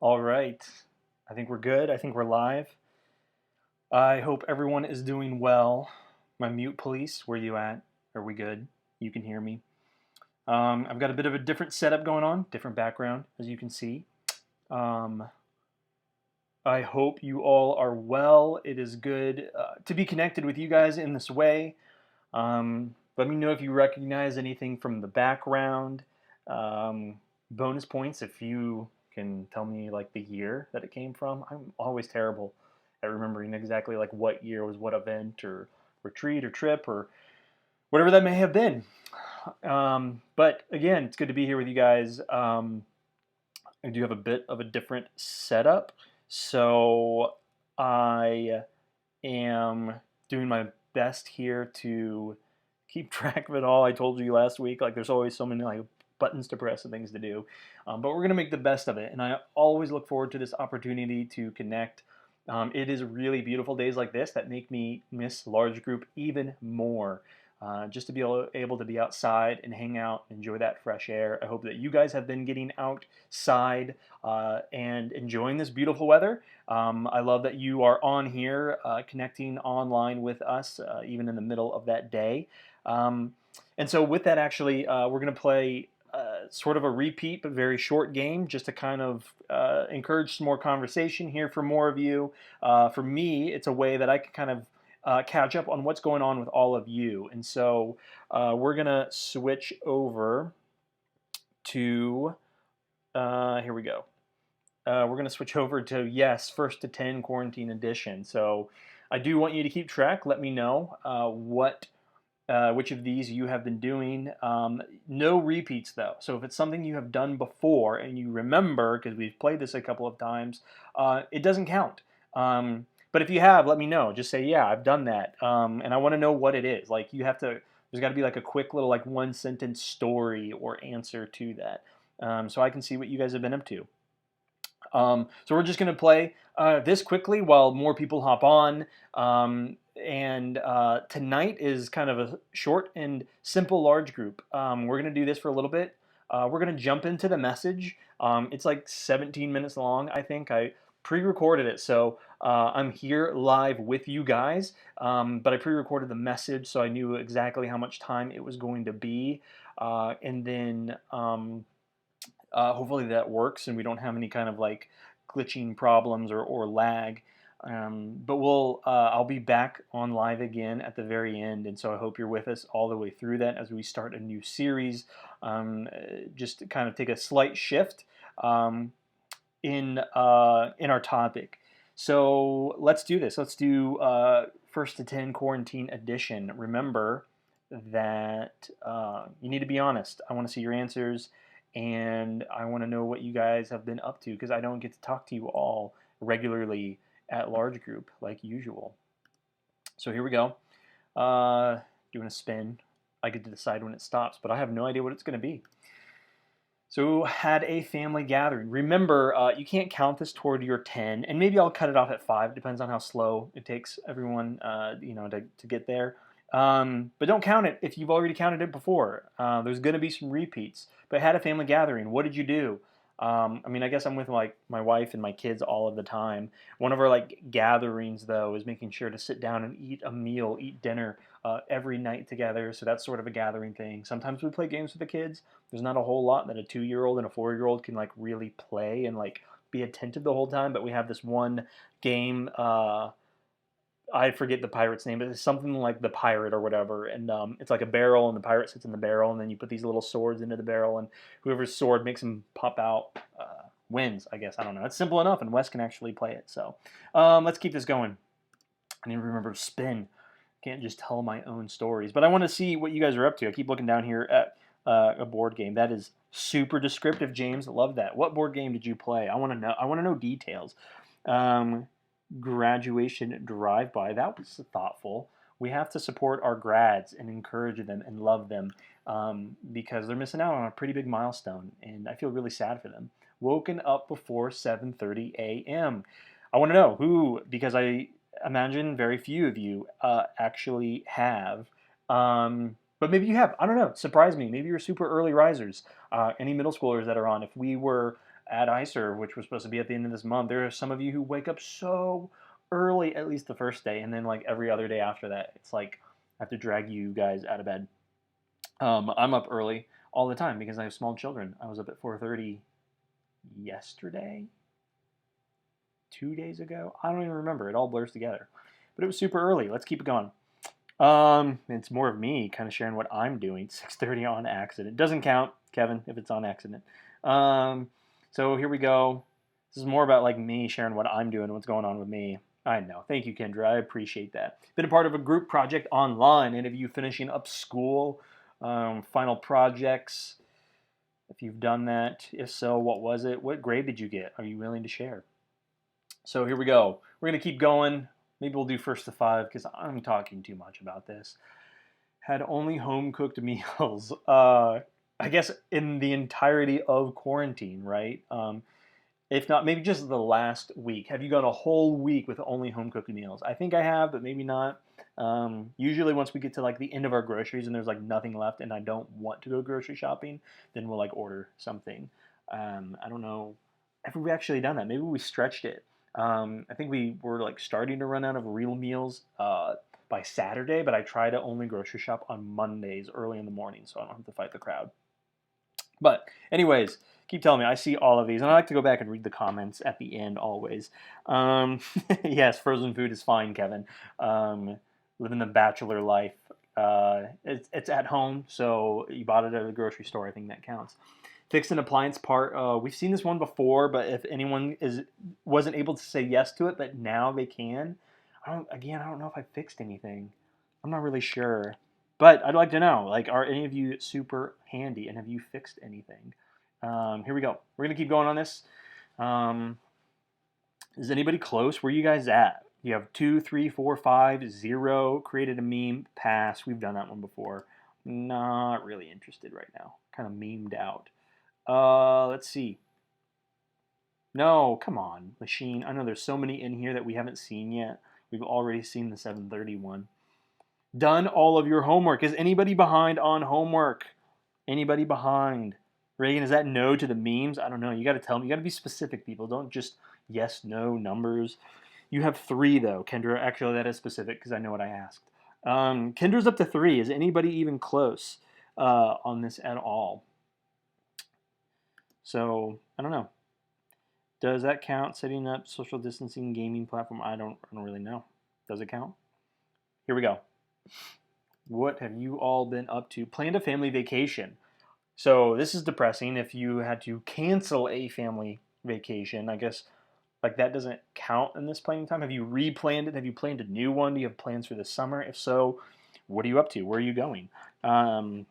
All right. I think we're good. I think we're live. I hope everyone is doing well. My mute police, where you at? Are we good? You can hear me. I've got a bit of a different setup going on, different background, as you can see. Um, I hope you all are well. It is good to be connected with you guys in this way. Let me know if you recognize anything from the background. Um, Bonus points if you can tell me like the year that it came from. I'm always terrible at remembering exactly like what year was what event or retreat or trip or whatever that may have been. But again, it's good to be here with you guys. I do have a bit of a different setup, so I am doing my best here to keep track of it all. I told you last week, like there's always so many like buttons to press and things to do, but we're gonna make the best of it. And I always look forward to this opportunity to connect. It is really beautiful days like this that make me miss large group even more. Just to be able to be outside and hang out, enjoy that fresh air. I hope that you guys have been getting outside and enjoying this beautiful weather. I love that you are on here, connecting online with us, even in the middle of that day. Um, and so, with that, actually, we're going to play sort of a repeat but very short game just to kind of encourage some more conversation here for more of you. For me, it's a way that I can kind of catch up on what's going on with all of you. And so, we're going to switch over to here we go. We're going to switch over to, yes, first to 10 quarantine edition. So I do want you to keep track. Let me know which of these you have been doing. No repeats though. So if it's something you have done before and you remember, because we've played this a couple of times, it doesn't count. But if you have, let me know. Just say, yeah, I've done that. And I want to know what it is. Like you have to, there's got to be like a quick little like one sentence story or answer to that. So I can see what you guys have been up to. So we're just going to play this quickly while more people hop on. And tonight is kind of a short and simple large group. We're going to do this for a little bit. We're going to jump into the message. It's like 17 minutes long, I think. I pre-recorded it, so I'm here live with you guys. But I pre-recorded the message, so I knew exactly how much time it was going to be. And then hopefully that works and we don't have any kind of like glitching problems or lag. But I'll be back on live again at the very end, and so I hope you're with us all the way through that as we start a new series. Just to kind of take a slight shift in our topic. So let's do this. Let's do first to 10 quarantine edition. Remember that you need to be honest. I want to see your answers, and I want to know what you guys have been up to because I don't get to talk to you all regularly at large group like usual. So here we go. Doing a spin. I get to decide when it stops, but I have no idea what it's going to be. So had a family gathering. Remember, you can't count this toward your 10, and maybe I'll cut it off at 5. Depends on how slow it takes everyone, to get there. But don't count it if you've already counted it before. There's going to be some repeats. But had a family gathering. What did you do? I guess I'm with like my wife and my kids all of the time. One of our like gatherings though is making sure to sit down and eat a meal, eat dinner every night together. So that's sort of a gathering thing. Sometimes we play games with the kids. There's not a whole lot that a 2-year-old and a 4-year-old can like really play and like be attentive the whole time. But we have this one game. I forget the pirate's name, but it's something like the pirate or whatever. And it's like a barrel, and the pirate sits in the barrel, and then you put these little swords into the barrel, and whoever's sword makes him pop out wins, I guess. I don't know. It's simple enough, and Wes can actually play it. So let's keep this going. I need to remember to spin. Can't just tell my own stories. But I want to see what you guys are up to. I keep looking down here at a board game. That is super descriptive, James. Love that. What board game did you play? I want to know. I want to know details. graduation drive-by. That was thoughtful. We have to support our grads and encourage them and love them because they're missing out on a pretty big milestone, and I feel really sad for them. Woken up before 7:30 a.m. I want to know who, because I imagine very few of you actually have. But maybe you have. I don't know. Surprise me. Maybe you're super early risers. Any middle schoolers that are on. If we were at ICER, which was supposed to be at the end of this month, there are some of you who wake up so early, at least the first day, and then like every other day after that, it's like I have to drag you guys out of bed. I'm up early all the time because I have small children. I was up at 4:30 yesterday, 2 days ago. I don't even remember. It all blurs together. But it was super early. Let's keep it going. It's more of me kind of sharing what I'm doing. 6:30 on accident. Doesn't count, Kevin, if it's on accident. So here we go. This is more about like me sharing what I'm doing, what's going on with me. I know. Thank you, Kendra. I appreciate that. Been a part of a group project online. Any of you finishing up school, final projects? If you've done that, if so, what was it? What grade did you get? Are you willing to share? So here we go. We're going to keep going. Maybe we'll do first to five because I'm talking too much about this. Had only home cooked meals. I guess in the entirety of quarantine, right? If not, maybe just the last week. Have you gone a whole week with only home cooked meals? I think I have, but maybe not. Usually once we get to like the end of our groceries and there's like nothing left and I don't want to go grocery shopping, then we'll like order something. I don't know. Have we actually done that? Maybe we stretched it. I think we were like starting to run out of real meals by Saturday, but I try to only grocery shop on Mondays early in the morning so I don't have to fight the crowd. But anyways, keep telling me. I see all of these, and I like to go back and read the comments at the end always. Yes, frozen food is fine, Kevin. Living the bachelor life. It's at home, so you bought it at the grocery store. I think that counts. Fixed an appliance part. We've seen this one before, but if anyone wasn't able to say yes to it, but now they can. I don't know if I fixed anything. I'm not really sure. But I'd like to know, like, are any of you super handy and have you fixed anything? Here we go. We're going to keep going on this. Is anybody close? Where are you guys at? You have 2, 3, 4, 5, 0. Created a meme. Pass. We've done that one before. Not really interested right now. Kind of memed out. Let's see. No, come on, machine. I know there's so many in here that we haven't seen yet. We've already seen the 7:30 one. Done all of your homework. Is anybody behind on homework? Anybody behind? Reagan, is that no to the memes? I don't know. You got to tell me. You got to be specific, people. Don't just yes, no numbers. You have 3, though. Kendra, actually, that is specific because I know what I asked. Kendra's up to 3. Is anybody even close on this at all? So, I don't know. Does that count? Setting up social distancing gaming platform? I don't really know. Does it count? Here we go. What have you all been up to? Planned a family vacation. So this is depressing. If you had to cancel a family vacation, I guess like that doesn't count in this planning time. Have you replanned it? Have you planned a new one? Do you have plans for the summer? If so, what are you up to? Where are you going? Any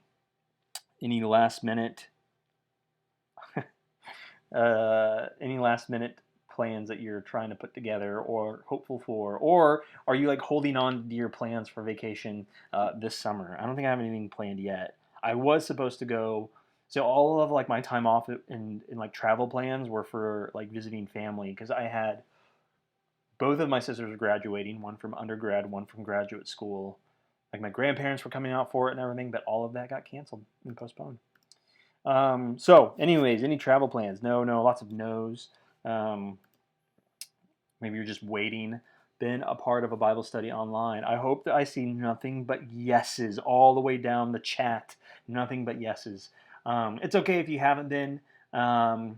last minute plans that you're trying to put together or hopeful for, or are you like holding on to your plans for vacation this summer? I don't think I have anything planned yet. I was supposed to go, so all of like my time off in like travel plans were for like visiting family because I had both of my sisters were graduating, one from undergrad, one from graduate school. Like my grandparents were coming out for it and everything, but all of that got canceled and postponed. So anyways, any travel plans? No, lots of no's. Maybe you're just waiting. Been a part of a Bible study online. I hope that I see nothing but yeses all the way down the chat. Nothing but yeses. It's okay if you haven't been. I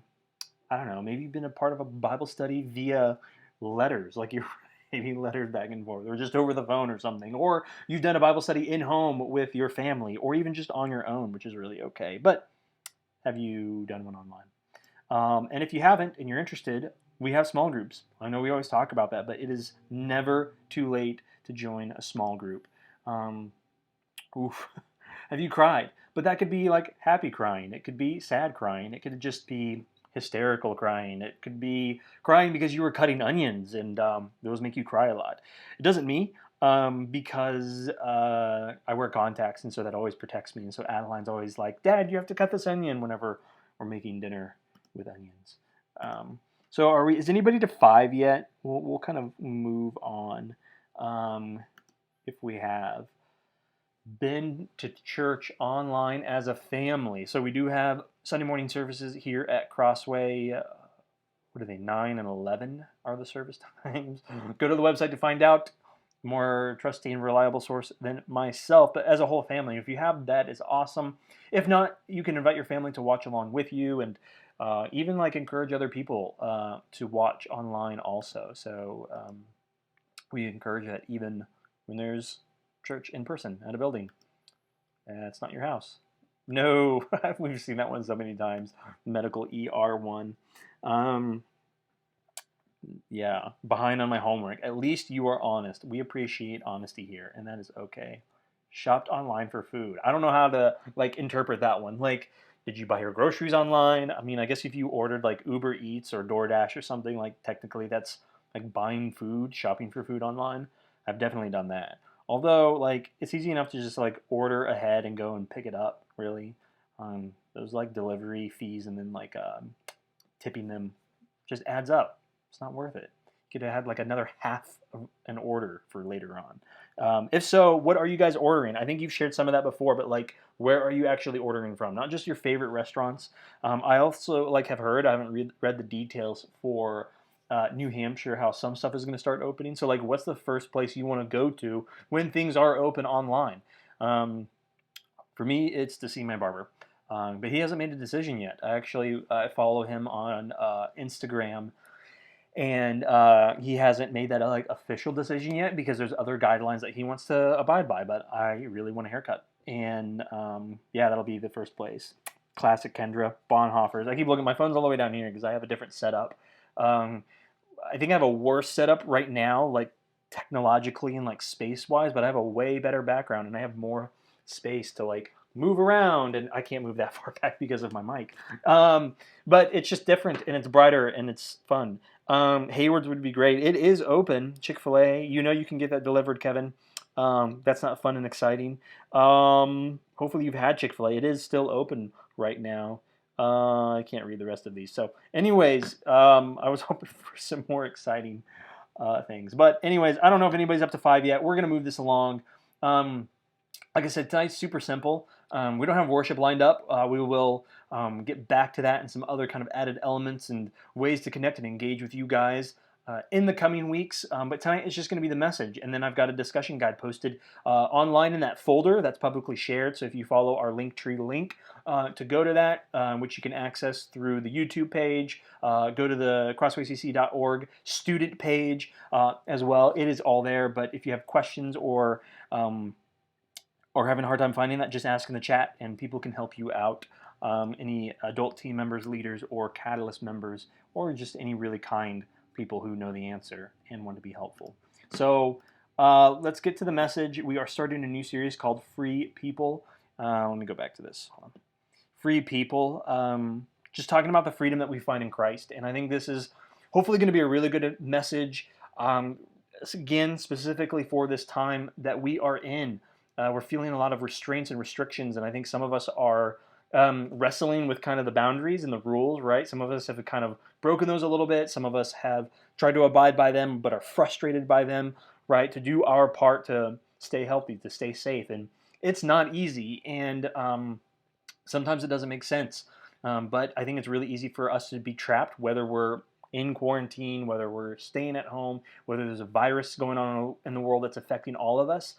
don't know. Maybe you've been a part of a Bible study via letters, like you're maybe letters back and forth, or just over the phone or something. Or you've done a Bible study in home with your family, or even just on your own, which is really okay. But have you done one online? And if you haven't and you're interested, we have small groups. I know we always talk about that, but it is never too late to join a small group. Have you cried? But that could be like happy crying. It could be sad crying. It could just be, hysterical crying. It could be crying because you were cutting onions and those make you cry a lot. It doesn't me because I wear contacts and so that always protects me. And so Adeline's always like, Dad, you have to cut this onion whenever we're making dinner with onions. So are we? Is anybody to 5 yet? We'll kind of move on. If we have been to church online as a family. So we do have Sunday morning services here at Crossway. What are they? 9 and 11 are the service times. Go to the website to find out. More trusty and reliable source than myself, but as a whole family, if you have that, is awesome. If not, you can invite your family to watch along with you, and even like encourage other people to watch online also. So we encourage that even when there's church in person at a building. It's not your house. No, we've seen that one so many times. Medical ER one. Yeah, behind on my homework. At least you are honest. We appreciate honesty here, and that is okay. Shopped online for food. I don't know how to like interpret that one. Like, did you buy your groceries online? I mean, I guess if you ordered like Uber Eats or DoorDash or something, like technically that's like buying food, shopping for food online. I've definitely done that. Although, like, it's easy enough to just like order ahead and go and pick it up. Really, those like delivery fees and then like tipping them just adds up. It's not worth it. You could have had like another half of an order for later on. If so, what are you guys ordering? I think you've shared some of that before, but like, where are you actually ordering from? Not just your favorite restaurants. I also like have heard. I haven't read the details for New Hampshire, how some stuff is going to start opening. So like, what's the first place you want to go to when things are open online? For me, it's to see my barber. But he hasn't made a decision yet. I follow him on Instagram, and he hasn't made that like official decision yet because there's other guidelines that he wants to abide by. But I really want a haircut, and yeah, that'll be the first place. Classic Kendra Bonhoeffers. I keep looking. My phone's all the way down here because I have a different setup. I think I have a worse setup right now, like technologically and like space wise, but I have a way better background and I have more space to like move around, and I can't move that far back because of my mic. But it's just different and it's brighter and it's fun. Hayward's would be great. It is open. Chick-fil-A. You know you can get that delivered, Kevin. That's not fun and exciting. Hopefully you've had Chick-fil-A. It is still open right now. I can't read the rest of these. So anyways, I was hoping for some more exciting things. But anyways, I don't know if anybody's up to 5 yet. We're going to move this along. Like I said, tonight's super simple. We don't have worship lined up. We will get back to that and some other kind of added elements and ways to connect and engage with you guys in the coming weeks. But tonight is just going to be the message. And then I've got a discussion guide posted online in that folder that's publicly shared. So if you follow our Linktree link to go to that, which you can access through the YouTube page, go to the crosswaycc.org student page as well. It is all there. But if you have questions or having a hard time finding that, just ask in the chat and people can help you out. Any adult team members, leaders, or Catalyst members, or just any really kind people who know the answer and want to be helpful. So let's get to the message. We are starting a new series called Free People. Let me go back to this. Hold on. Free People. Just talking about the freedom that we find in Christ. And I think this is hopefully going to be a really good message, again, specifically for this time that we are in. We're feeling a lot of restraints and restrictions, and I think some of us are wrestling with kind of the boundaries and the rules, right? Some of us have kind of broken those a little bit. Some of us have tried to abide by them, but are frustrated by them, right? To do our part to stay healthy, to stay safe. And it's not easy, and sometimes it doesn't make sense. But I think it's really easy for us to be trapped, whether we're in quarantine, whether we're staying at home, whether there's a virus going on in the world that's affecting all of us.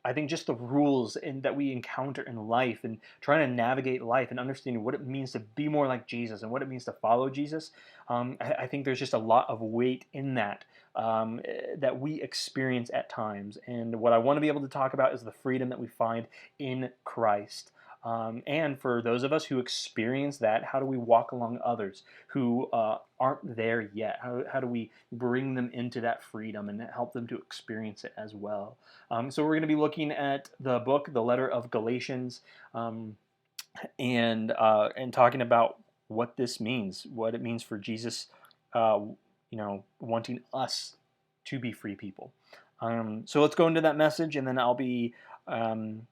I think just the rules that we encounter in life and trying to navigate life and understanding what it means to be more like Jesus and what it means to follow Jesus, I think there's just a lot of weight in that that we experience at times. And what I want to be able to talk about is the freedom that we find in Christ. And for those of us who experience that, how do we walk along others who aren't there yet? How do we bring them into that freedom and help them to experience it as well? So we're going to be looking at the book, the letter of Galatians, and talking about what this means, what it means for Jesus, wanting us to be free people. So let's go into that message, and then I'll be um,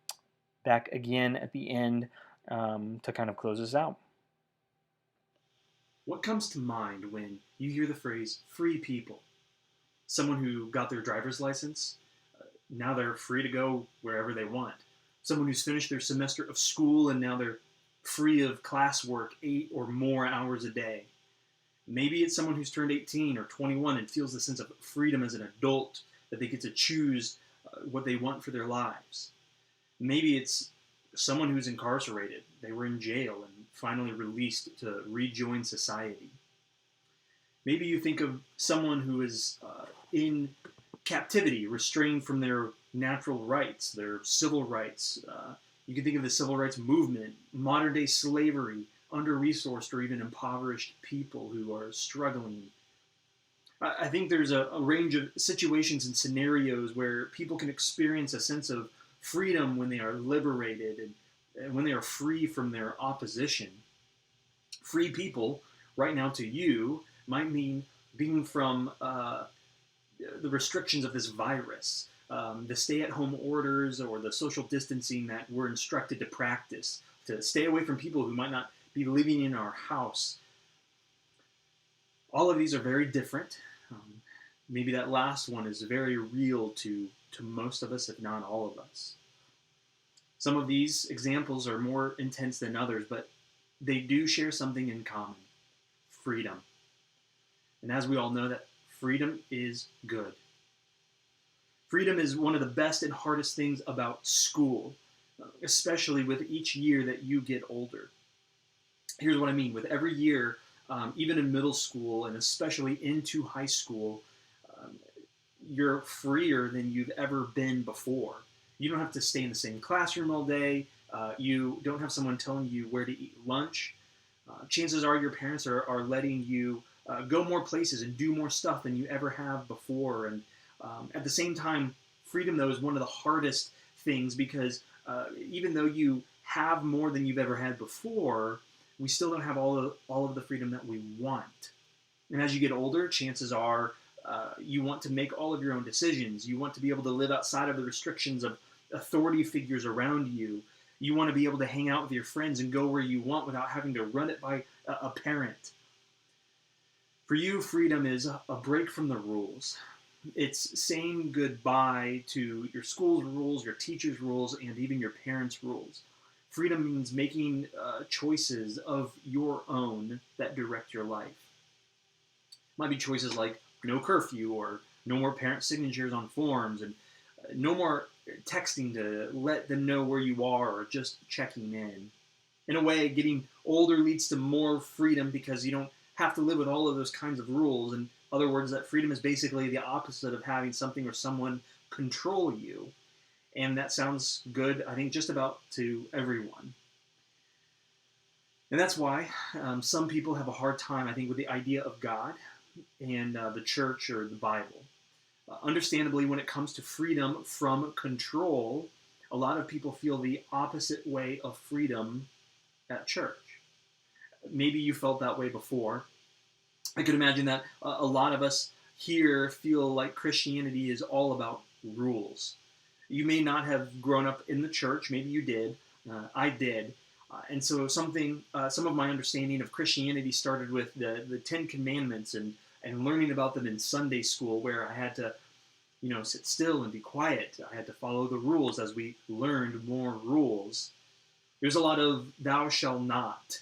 back again at the end to kind of close this out. What comes to mind when you hear the phrase free people? Someone who got their driver's license, now they're free to go wherever they want. Someone who's finished their semester of school and now they're free of classwork 8 or more hours a day. Maybe it's someone who's turned 18 or 21 and feels the sense of freedom as an adult, that they get to choose what they want for their lives. Maybe it's someone who's incarcerated. They were in jail and finally released to rejoin society. Maybe you think of someone who is in captivity, restrained from their natural rights, their civil rights. You can think of the civil rights movement, modern day slavery, under-resourced or even impoverished people who are struggling. I think there's a range of situations and scenarios where people can experience a sense of freedom when they are liberated and when they are free from their opposition. Free people, right now to you, might mean being from the restrictions of this virus, the stay-at-home orders or the social distancing that we're instructed to practice, to stay away from people who might not be living in our house. All of these are very different. Maybe that last one is very real to most of us, if not all of us. Some of these examples are more intense than others, but they do share something in common: freedom. And as we all know, that freedom is good. Freedom is one of the best and hardest things about school, especially with each year that you get older. Here's what I mean. With every year, even in middle school and especially into high school, you're freer than you've ever been before. You don't have to stay in the same classroom all day. You don't have someone telling you where to eat lunch. Chances are your parents are letting you go more places and do more stuff than you ever have before. And at the same time, freedom, though, is one of the hardest things because even though you have more than you've ever had before, we still don't have all of the freedom that we want. And as you get older, chances are you want to make all of your own decisions. You want to be able to live outside of the restrictions of authority figures around you. You want to be able to hang out with your friends and go where you want without having to run it by a parent. For you, freedom is a break from the rules. It's saying goodbye to your school's rules, your teacher's rules, and even your parents' rules. Freedom means making choices of your own that direct your life. It might be choices like no curfew or no more parent signatures on forms and no more texting to let them know where you are or just checking in. In a way, getting older leads to more freedom because you don't have to live with all of those kinds of rules. In other words, that freedom is basically the opposite of having something or someone control you. And that sounds good, I think, just about to everyone. And that's why some people have a hard time, I think, with the idea of God and the church or the Bible. Understandably, when it comes to freedom from control, a lot of people feel the opposite way of freedom at church. Maybe you felt that way before. I could imagine that a lot of us here feel like Christianity is all about rules. You may not have grown up in the church. Maybe you did. I did. And so some of my understanding of Christianity started with the Ten Commandments and learning about them in Sunday school, where I had to, sit still and be quiet. I had to follow the rules as we learned more rules. There's a lot of thou shall not.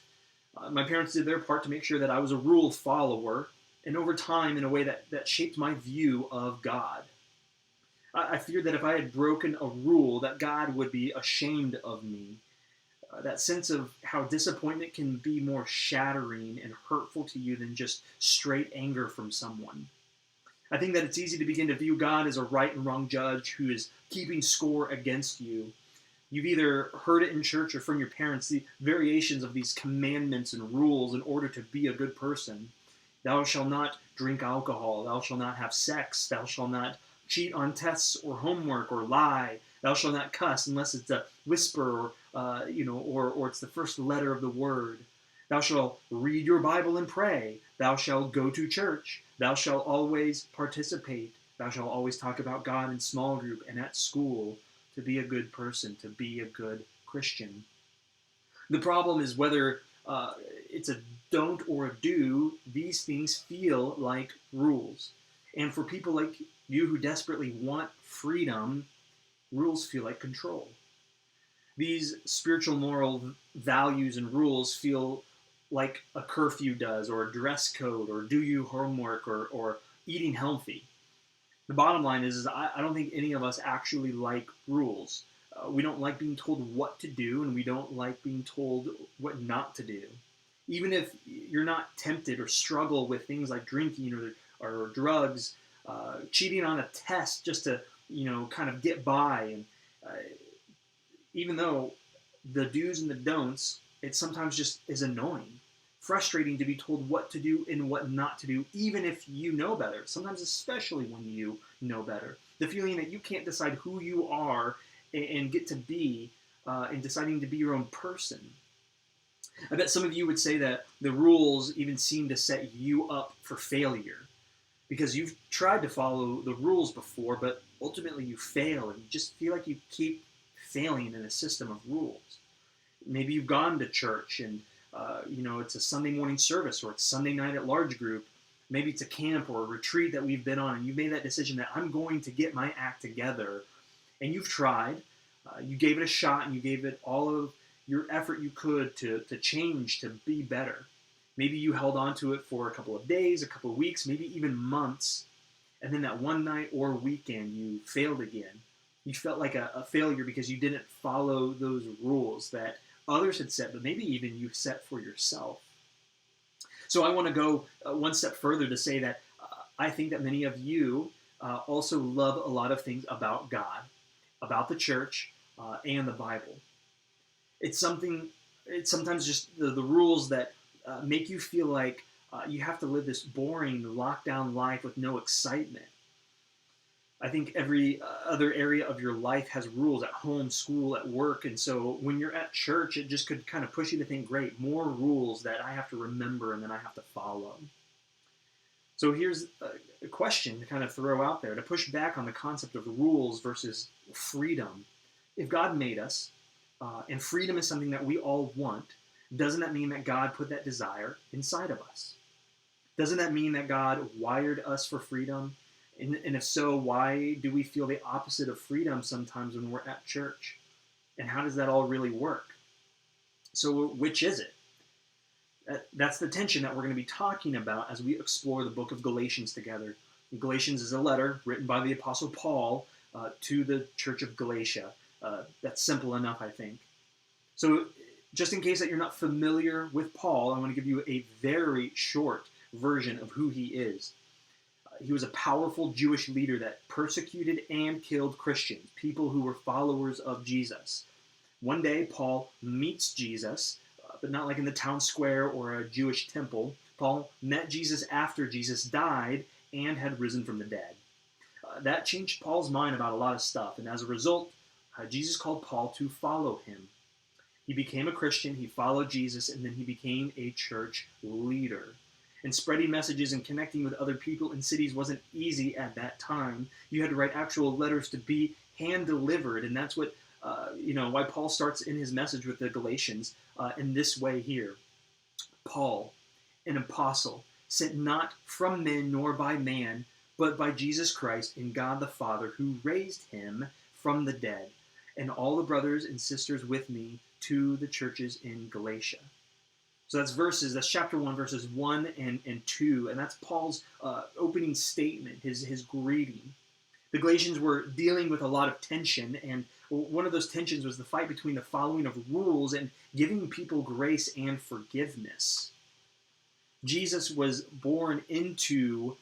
My parents did their part to make sure that I was a rule follower, and over time, in a way that shaped my view of God. I feared that if I had broken a rule, that God would be ashamed of me. That sense of how disappointment can be more shattering and hurtful to you than just straight anger from someone. I think that it's easy to begin to view God as a right and wrong judge who is keeping score against you. You've either heard it in church or from your parents, the variations of these commandments and rules in order to be a good person. Thou shalt not drink alcohol. Thou shalt not have sex. Thou shalt not cheat on tests or homework or lie. Thou shalt not cuss unless it's a whisper or it's the first letter of the word. Thou shalt read your Bible and pray. Thou shalt go to church. Thou shalt always participate. Thou shalt always talk about God in small group and at school, to be a good person, to be a good Christian. The problem is whether it's a don't or a do, these things feel like rules. And for people like you who desperately want freedom, rules feel like control. These spiritual moral values and rules feel like a curfew does, or a dress code, or do you homework, or eating healthy. The bottom line is I don't think any of us actually like rules. We don't like being told what to do, and we don't like being told what not to do. Even if you're not tempted or struggle with things like drinking or drugs, cheating on a test just to kind of get by, and even though the do's and the don'ts, it sometimes just is annoying, frustrating to be told what to do and what not to do, even if you know better. Sometimes, especially when you know better, the feeling that you can't decide who you are and get to be, and deciding to be your own person. I bet some of you would say that the rules even seem to set you up for failure, because you've tried to follow the rules before, but ultimately you fail, and you just feel like you keep failing in a system of rules. Maybe you've gone to church and it's a Sunday morning service, or it's Sunday night at large group. Maybe it's a camp or a retreat that we've been on, and you've made that decision that I'm going to get my act together. And you've tried, you gave it a shot, and you gave it all of your effort you could to change, to be better. Maybe you held on to it for a couple of days, a couple of weeks, maybe even months, and then that one night or weekend you failed again. You felt like a failure because you didn't follow those rules that others had set, but maybe even you set for yourself. So I want to go one step further to say that I think that many of you also love a lot of things about God, about the church, and the Bible. It's sometimes just the rules that make you feel like you have to live this boring, lockdown life with no excitement. I think every other area of your life has rules, at home, school, at work. And so when you're at church, it just could kind of push you to think, great, more rules that I have to remember and then I have to follow. So here's a question to kind of throw out there, to push back on the concept of rules versus freedom. If God made us, and freedom is something that we all want, doesn't that mean that God put that desire inside of us? Doesn't that mean that God wired us for freedom? And if so, why do we feel the opposite of freedom sometimes when we're at church? And how does that all really work? So which is it? That's the tension that we're going to be talking about as we explore the book of Galatians together. Galatians is a letter written by the Apostle Paul to the church of Galatia. That's simple enough, I think. So just in case that you're not familiar with Paul, I want to give you a very short version of who he is. He was a powerful Jewish leader that persecuted and killed Christians, people who were followers of Jesus. One day, Paul meets Jesus, but not like in the town square or a Jewish temple. Paul met Jesus after Jesus died and had risen from the dead. That changed Paul's mind about a lot of stuff, and as a result, Jesus called Paul to follow him. He became a Christian, he followed Jesus, and then he became a church leader. And spreading messages and connecting with other people in cities wasn't easy at that time. You had to write actual letters to be hand-delivered, and that's what, why Paul starts in his message with the Galatians in this way here. Paul, an apostle, sent not from men nor by man, but by Jesus Christ and God the Father, who raised him from the dead, and all the brothers and sisters with me to the churches in Galatia. So that's chapter 1, verses 1 and 2, and that's Paul's opening statement, his greeting. The Galatians were dealing with a lot of tension, and one of those tensions was the fight between the following of rules and giving people grace and forgiveness. Jesus was born into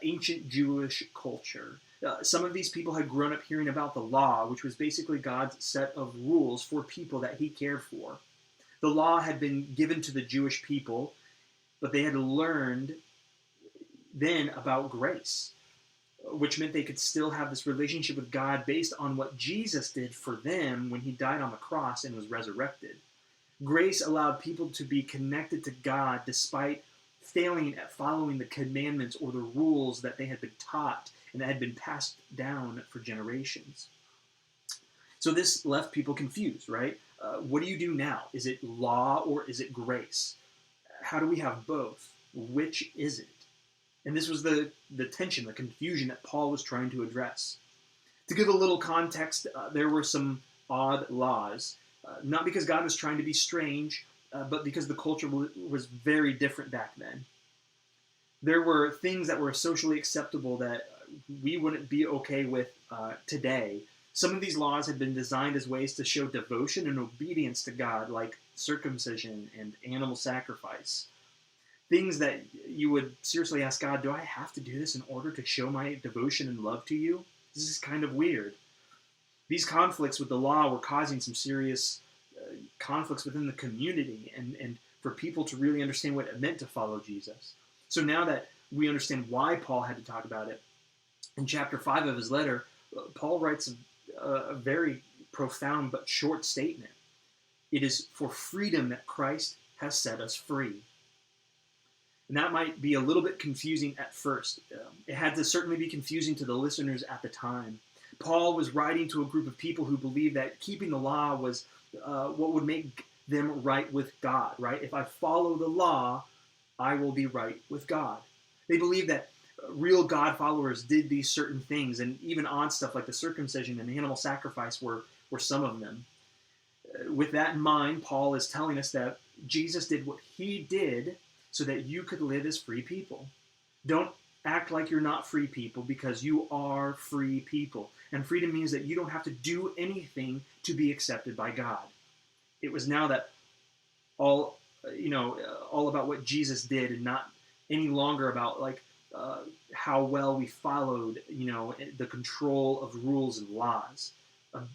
ancient Jewish culture. Some of these people had grown up hearing about the law, which was basically God's set of rules for people that he cared for. The law had been given to the Jewish people, but they had learned then about grace, which meant they could still have this relationship with God based on what Jesus did for them when he died on the cross and was resurrected. Grace allowed people to be connected to God despite failing at following the commandments or the rules that they had been taught and that had been passed down for generations. So this left people confused, right? What do you do now? Is it law or is it grace? How do we have both? Which is it? And this was the tension, the confusion that Paul was trying to address. To give a little context, there were some odd laws, not because God was trying to be strange, but because the culture was very different back then. There were things that were socially acceptable that we wouldn't be okay with today. Some of these laws had been designed as ways to show devotion and obedience to God, like circumcision and animal sacrifice. Things that you would seriously ask God, do I have to do this in order to show my devotion and love to you? This is kind of weird. These conflicts with the law were causing some serious conflicts within the community and for people to really understand what it meant to follow Jesus. So now that we understand why Paul had to talk about it, in chapter 5 of his letter, Paul writes a very profound but short statement. It is for freedom that Christ has set us free. And that might be a little bit confusing at first. It had to certainly be confusing to the listeners at the time. Paul was writing to a group of people who believed that keeping the law was what would make them right with God, right? If I follow the law, I will be right with God. They believed that real God followers did these certain things, and even odd stuff like the circumcision and animal sacrifice were some of them. With that in mind, Paul is telling us that Jesus did what he did so that you could live as free people. Don't act like you're not free people, because you are free people. And freedom means that you don't have to do anything to be accepted by God. It was now that all about what Jesus did, and not any longer about how well we followed, the control of rules and laws.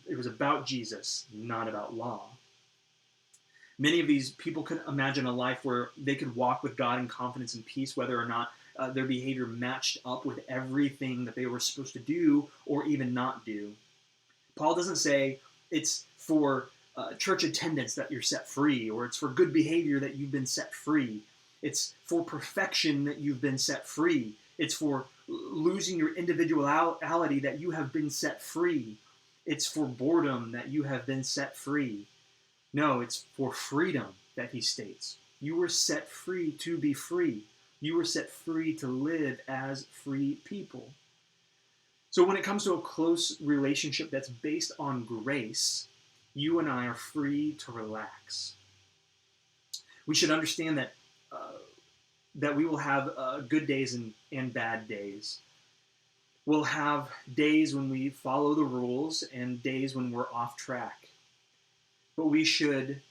It was about Jesus, not about law. Many of these people could imagine a life where they could walk with God in confidence and peace, whether or not their behavior matched up with everything that they were supposed to do or even not do. Paul doesn't say it's for church attendance that you're set free, or it's for good behavior that you've been set free. It's for perfection that you've been set free. It's for losing your individuality that you have been set free. It's for boredom that you have been set free. No, it's for freedom that he states. You were set free to be free. You were set free to live as free people. So when it comes to a close relationship that's based on grace, you and I are free to relax. We should understand that we will have good days and bad days. We'll have days when we follow the rules and days when we're off track. But we should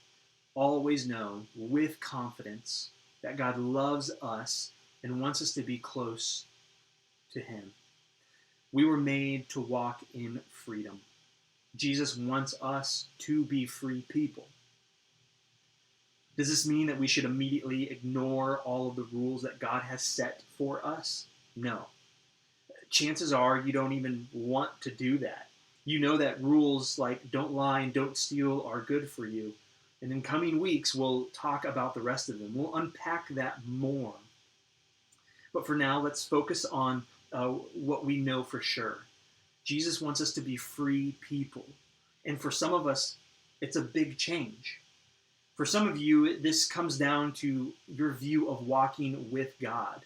always know with confidence that God loves us and wants us to be close to him. We were made to walk in freedom. Jesus wants us to be free people. Does this mean that we should immediately ignore all of the rules that God has set for us? No. Chances are you don't even want to do that. You know that rules like don't lie and don't steal are good for you. And in coming weeks, we'll talk about the rest of them. We'll unpack that more. But for now, let's focus on what we know for sure. Jesus wants us to be free people. And for some of us, it's a big change. For some of you, this comes down to your view of walking with God.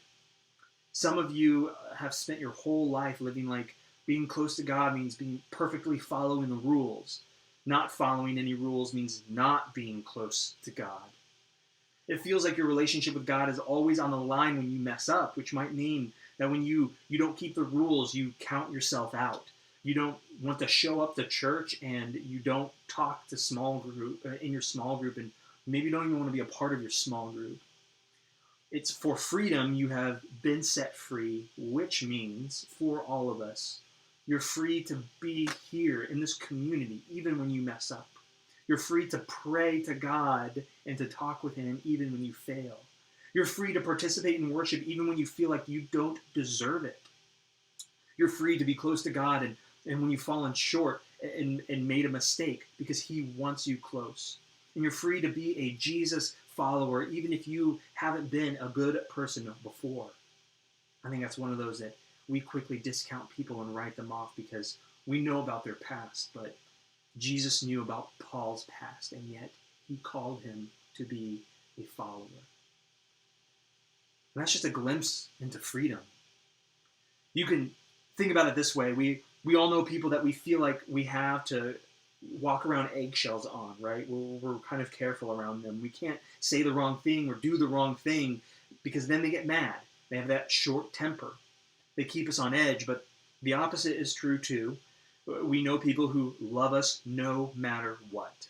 Some of you have spent your whole life living like being close to God means being perfectly following the rules. Not following any rules means not being close to God. It feels like your relationship with God is always on the line when you mess up, which might mean that when you don't keep the rules, you count yourself out. You don't want to show up to church, and you don't talk to small group in your small group, and maybe you don't even want to be a part of your small group. It's for freedom you have been set free, which means for all of us, you're free to be here in this community, even when you mess up. You're free to pray to God and to talk with him even when you fail. You're free to participate in worship even when you feel like you don't deserve it. You're free to be close to God and when you've fallen short and made a mistake, because he wants you close. and you're free to be a Jesus follower, even if you haven't been a good person before. I think that's one of those that we quickly discount people and write them off because we know about their past, but Jesus knew about Paul's past, and yet he called him to be a follower. And that's just a glimpse into freedom. You can think about it this way. We all know people that we feel like we have to walk around eggshells on, right? We're kind of careful around them. We can't say the wrong thing or do the wrong thing because then they get mad. They have that short temper. They keep us on edge, but the opposite is true too. We know people who love us no matter what.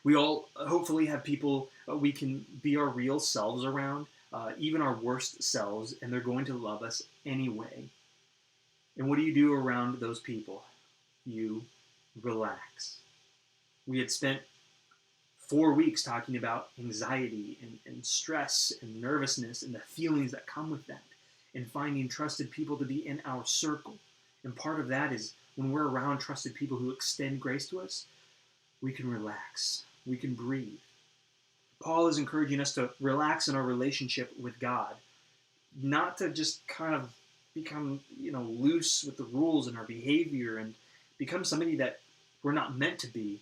We all hopefully have people we can be our real selves around, even our worst selves, and they're going to love us anyway. And what do you do around those people? You relax. We had spent 4 weeks talking about anxiety and stress and nervousness and the feelings that come with that, and finding trusted people to be in our circle. And part of that is when we're around trusted people who extend grace to us, we can relax. We can breathe. Paul is encouraging us to relax in our relationship with God, not to just kind of become, loose with the rules in our behavior and become somebody that we're not meant to be.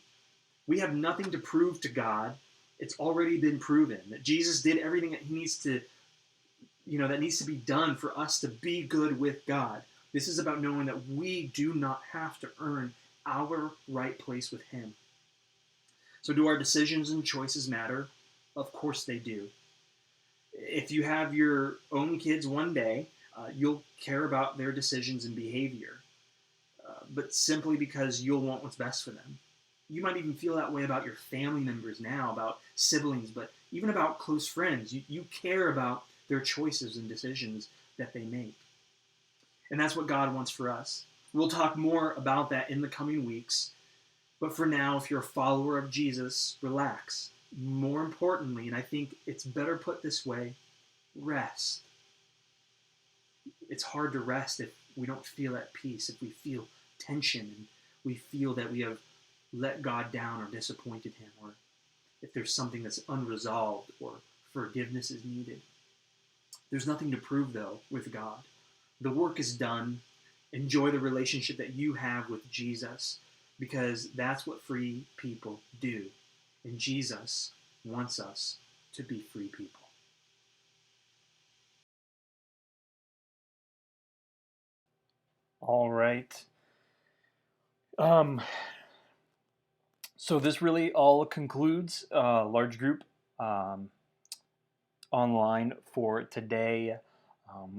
We have nothing to prove to God. It's already been proven that Jesus did everything that he needs to, that needs to be done for us to be good with God. This is about knowing that we do not have to earn our right place with him. So do our decisions and choices matter? Of course they do. If you have your own kids one day, you'll care about their decisions and behavior, but simply because you'll want what's best for them. You might even feel that way about your family members now, about siblings, but even about close friends. You care about their choices and decisions that they make. And that's what God wants for us. We'll talk more about that in the coming weeks. But for now, if you're a follower of Jesus, relax. More importantly, and I think it's better put this way, rest. It's hard to rest if we don't feel at peace, if we feel tension and we feel that we have let God down or disappointed him, or if there's something that's unresolved or forgiveness is needed. There's nothing to prove, though, with God. The work is done. Enjoy the relationship that you have with Jesus, because that's what free people do. And Jesus wants us to be free people. All right. So this really all concludes large group online for today.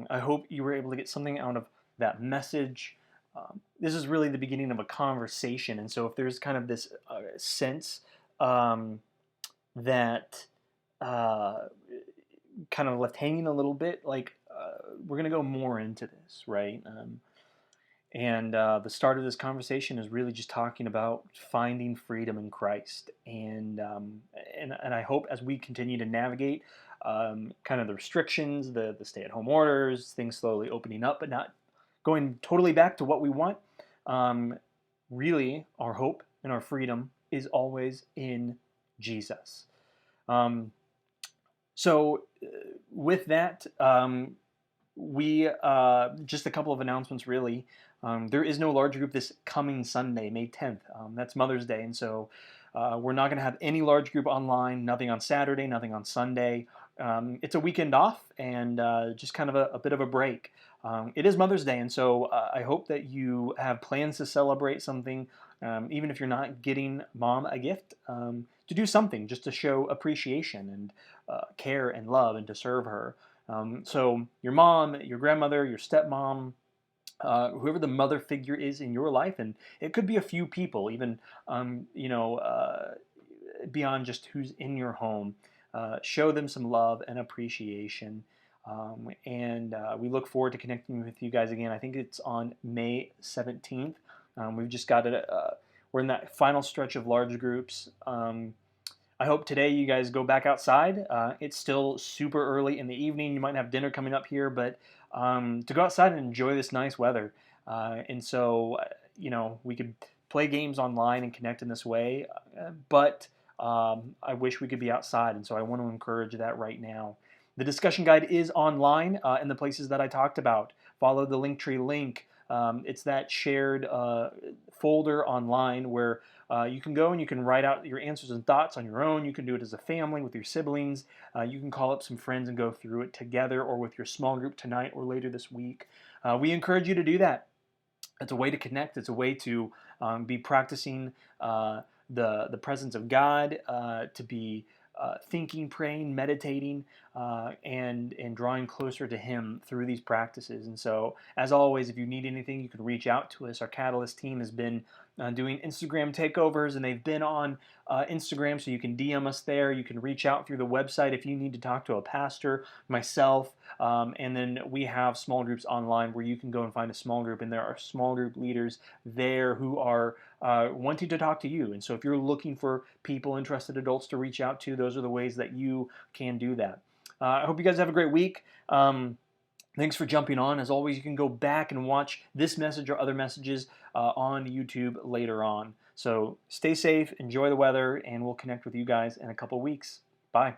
I hope you were able to get something out of that message. This is really the beginning of a conversation, and so if there's kind of this sense that kind of left hanging a little bit, we're going to go more into this, right? And the start of this conversation is really just talking about finding freedom in Christ, and I hope as we continue to navigate kind of the restrictions, the stay-at-home orders, things slowly opening up, but not going totally back to what we want. Really, our hope and our freedom is always in Jesus. So, with that, we just a couple of announcements, really. There is no large group this coming Sunday, May 10th. That's Mother's Day, and so we're not going to have any large group online, nothing on Saturday, nothing on Sunday. It's a weekend off and just kind of a bit of a break. It is Mother's Day, and so I hope that you have plans to celebrate something, even if you're not getting Mom a gift, to do something just to show appreciation and care and love and to serve her. So your mom, your grandmother, your stepmom, whoever the mother figure is in your life, and it could be a few people, even beyond just who's in your home. Show them some love and appreciation, and we look forward to connecting with you guys again. I think it's on May 17th. We've just got it. We're in that final stretch of large groups. I hope today you guys go back outside. It's still super early in the evening. You might have dinner coming up here, but to go outside and enjoy this nice weather. And so, we could play games online and connect in this way. But I wish we could be outside, and so I want to encourage that right now. The discussion guide is online in the places that I talked about. Follow the Linktree link. It's that shared folder online where you can go and you can write out your answers and thoughts on your own. You can do it as a family with your siblings. You can call up some friends and go through it together or with your small group tonight or later this week. We encourage you to do that. It's a way to connect. It's a way to be practicing the presence of God, to be thinking, praying, meditating, and drawing closer to Him through these practices. And so, as always, if you need anything, you can reach out to us. Our Catalyst team has been doing Instagram takeovers, and they've been on Instagram, so you can DM us there. You can reach out through the website if you need to talk to a pastor, myself, and then we have small groups online where you can go and find a small group, and there are small group leaders there who are wanting to talk to you. And so if you're looking for people, interested adults to reach out to, those are the ways that you can do that. I hope you guys have a great week. Thanks for jumping on. As always, you can go back and watch this message or other messages on YouTube later on. So stay safe, enjoy the weather, and we'll connect with you guys in a couple weeks. Bye.